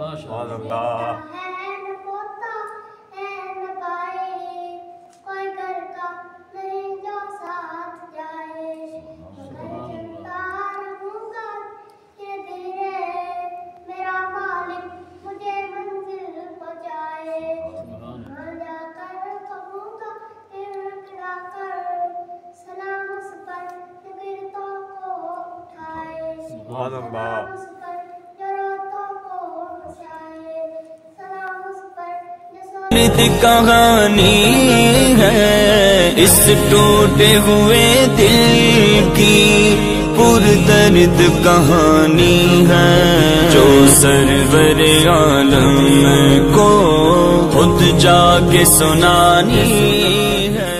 سبحان اللہ۔ سبحان اللہ۔ کہانی ہے اس ٹوٹے ہوئے دل کی، پر درد کہانی ہے جو سرور عالم کو خود جا کے سنانی ہے۔